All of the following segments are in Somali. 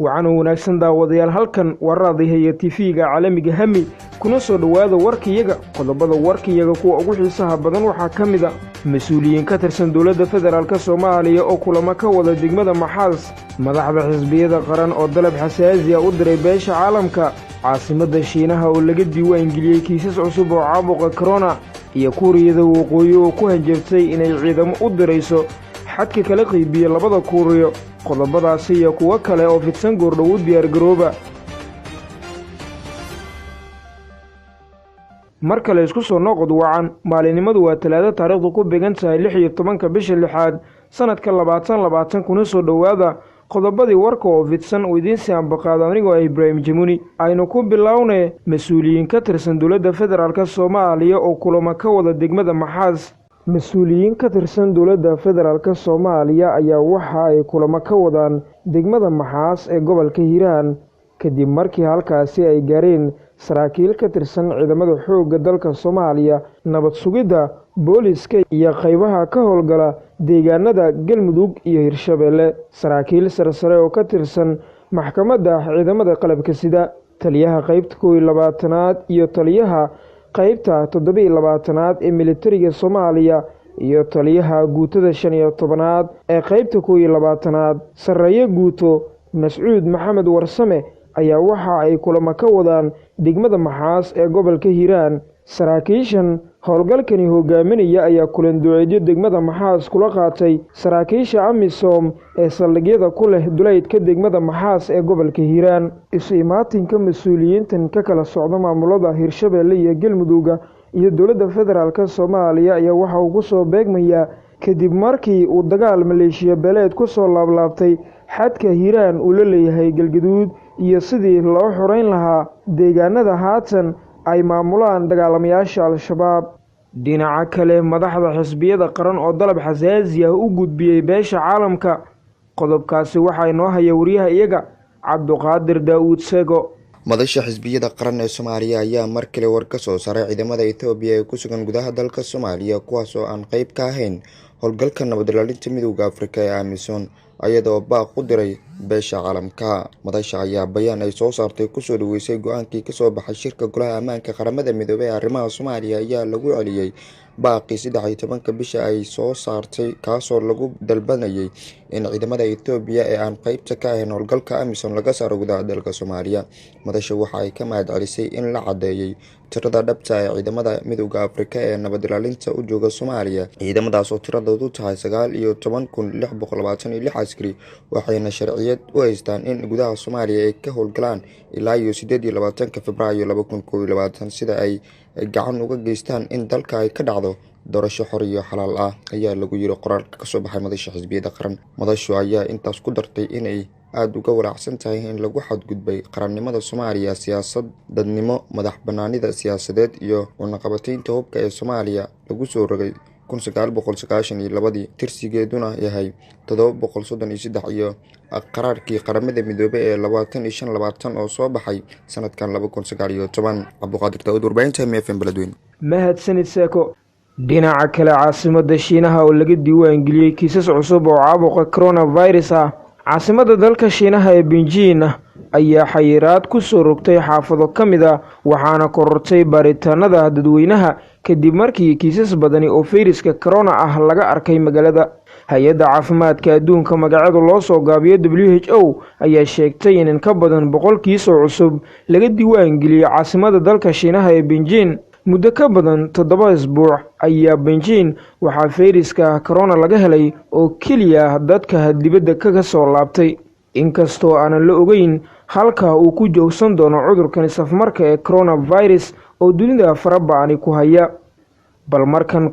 waxaan wanaagsan daawadayaal halkan warraadii TV-ga caalamiga Hami kuna soo dhawaada warkiyaga qodobada warkiyaga kuwa ugu xiisaha badan waxaa kamid ah mas'uuliyiin ka tirsan dawladda federaalka Soomaaliya oo kulamo ka wada degmada Maxaas madaxda xisbiyada qaran oo dalab xasaasi ah u diray beesha caalamka caasimadda Shiinaha oo laga diiwaan geliyay kiisas cusub oo caabuqa corona iyo Kuuriyada Waqooyi oo ku hanjabtay inay ciidamo u dirayso xadka kala qaybiya labada Kuuriyo qodobadaasi iyo kuwa kale oo fidsan goordhow diyaar garooba marka la isku soo noqod wacan maalinimadu waa Talaado taariikhdu ku beegan tahay 16 bisha 6 sanadka 2020 kuna soo dhawaada qodobadii warka oo fidsan oo idin si ambaqaad anigoo Ibrahim Jamuni aynu ku bilownay mas'uuliyiin ka tirsan dawladda federaalka Soomaaliya oo kulamo ka wada degmada Maxaas mas'uuliyiin ka tirsan dawladda federaalka Soomaaliya ayaa waxa ay kulamo ka wadaan degmada Maxaas ee gobolka Hiiraan kadib markii halkaasi ay gaareen saraakiil ka tirsan ciidamada xoogga dalka Soomaaliya nabad sugidda booliska iyo qaybaha ka howlgala deegaanada Galmudug iyo Hirshabeelle saraakiil sarsare oo ka tirsan maxkamadda ciidamada qalabka sida taliyaha qaybta 12aad iyo taliyaha qaybta 17aad ee militariga Soomaaliya iyo taliyaha guutada 15aad ee qaybta 12aad sareeyo guuto Mas'uud Maxamed Warsame ayaa waxa ay kulamo ka wadaan degmada Maxaas ee gobolka Hiiraan saraakiishan howlgalkani hogaaminaya ayaa kulan duceedyo degmada Maxaas kula qaatay saraakiisha Amisom ee saldhigyada ku leh duleedka degmada Maxaas ee gobolka Hiiraan ismaatinka mas'uuliyiintan ka kala socda maamulada Hirshabeelle iyo Galmudug iyo dawladda federaalka Soomaaliya ayaa waxa uu ku soo beegmaya kadib markii uu dagaal maleeshiya beeleed ku soo laablaabtay xadka Hiiraan uu la leeyahay Galgaduud iyo sidii loo xoreyn lahaa deegaanada haatan ay maamulaan dagaalamayaasha Al-Shabaab dhinaca kale madaxda xisbiyada qaran oo dalab xasaasi ah u gudbiyay beesha caalamka qodobkaasi waxa inoo haya wariyaha iyaga Cabduqaadir Daawud Sego madasha xisbiyada qaran ee Soomaaliya ayaa mar kale war ka soo saaray ciidamada Itoobiya ee ku sugan gudaha dalka Soomaaliya kuwaas oo aan qayb ka ahayn howlgalka nabad ilaalinta midowga Afrika ee AMISOM ayadoo baaq u diray beesha caalamka madasha ayaa bayaan ay soo saartay ku soo dhaweysay go'aankii ka soo baxay shirka golaha ammaanka qaramada midoobay ee arrimaha Soomaaliya ayaa lagu celiyay baaqi 13 bisha ay soo saartay kaasoo lagu dalbanayay in ciidamada Itoobiya ee aan qaybta ka ahayn howlgalka AMISOM laga saaro gudaha dalka Soomaaliya madasha waxa ay ka mahadcelisay in la cadeeyay tirada dhabta ee ciidamada midowga Afrika ee nabad ilaalinta u jooga Soomaaliya ciidamadaas oo tiradoodu tahay 19,626 askari waxayna sharciyad u haystaan in gudaha Soomaaliya ay ka howlgalaan ilaa 28 Febraayo 2021 sida ay gacan uga geystaan in dalka ay ka dhacdo doorasho xor iyo xalaal ah ayaa lagu yiri qoraalka ka soo baxay madasha xisbiyada qaran madashu ayaa intaas ku dartay inay aad uga walaacsan tahay in lagu xadgudbay qarannimada Soomaaliya siyaasad dadnimo madax banaanida siyaasadeed iyo cunaqabataynta hubka ee Soomaaliya lagu soo rogay 1992 tirsigeeduna yahay 733 iyo qaraarkii qaramada midoobay ee 2520 oo soo baxay sanadkan 2019 Cabduqaadir Daawud warbaahinta MFM Beledweyne mahadsanid Seko dhinaca kale caasimadda Shiinaha oo laga diiwaan geliyay kiisas cusub oo caabuqa coronavirus ah caasimadda dalka Shiinaha ee Beijing ayaa xayiraad ku soo rogtay xaafado kamid ah waxaana korortay baaritaanada dadweynaha kadib markii kiisas badani oo fayraska corona ah laga arkay magaalada hay'adda caafimaadka adduunka magaceedu loo soo gaabiyo WHO ayaa sheegtay in ka badan 100 kiis oo cusub laga diiwaan geliyay caasimadda dalka Shiinaha ee Beijing muddo ka badan 7 isbuuc ayaa Beijing waxaa fayraska corona laga helay oo kaliya dadka dibadda kaga soo laabtay inkastoo aan la ogeyn halka uu ku joogsan doono cudurkan safmarka ee coronavirus oo dunida farabaani ku haya bal markan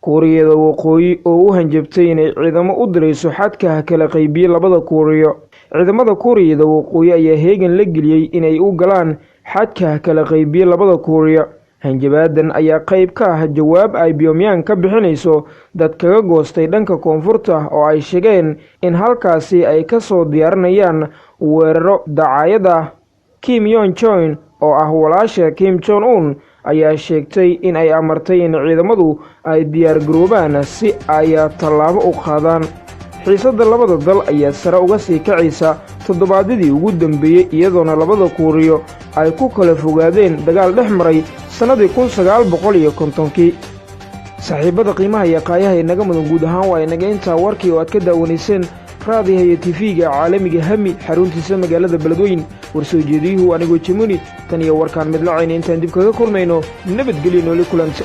Kuuriyada Waqooyi oo u hanjabtay inay ciidamo u dirayso xadka kala qaybiya labada Kuuriyo ciidamada Kuuriyada Waqooyi ayaa heegan la geliyay inay u galaan xadka kala qaybiya labada Kuuriyo hanjabaadan ayaa qayb ka ah jawaab ay Pyongyang ka bixinayso dad kaga goostay dhanka koonfurta oo ay sheegeen in halkaasi ay ka soo diyaarinayaan weeraro dacaayada Kim Jong-un oo ah walaasha Kim Jong-un ayaa sheegtay in ay amartay in ciidamadu ay diyaar garoobaan si ay tallaabo u qaadaan xiisadda labada dal ayaa sare uga sii kacaysa toddobaadyadii ugu dambeeyey iyadoona labada kuuriyo ay ku kala fogaadeen dagaal dhex maray sannadii 1950kii. saaxiibada qiimaha iyo qaayaha inaga mudan guud ahaan waa inaga intaa warkii oo aad ka daawanayseen raadiyaha iyo tv-ga caalamiga hami xaruntiisa magaalada beledweyn. warsoo jeediyuhu anigoo jimuni tan iyo warkaan midlacayna intaan dib kaga kulmayno nabadgelyo nooli kulanta.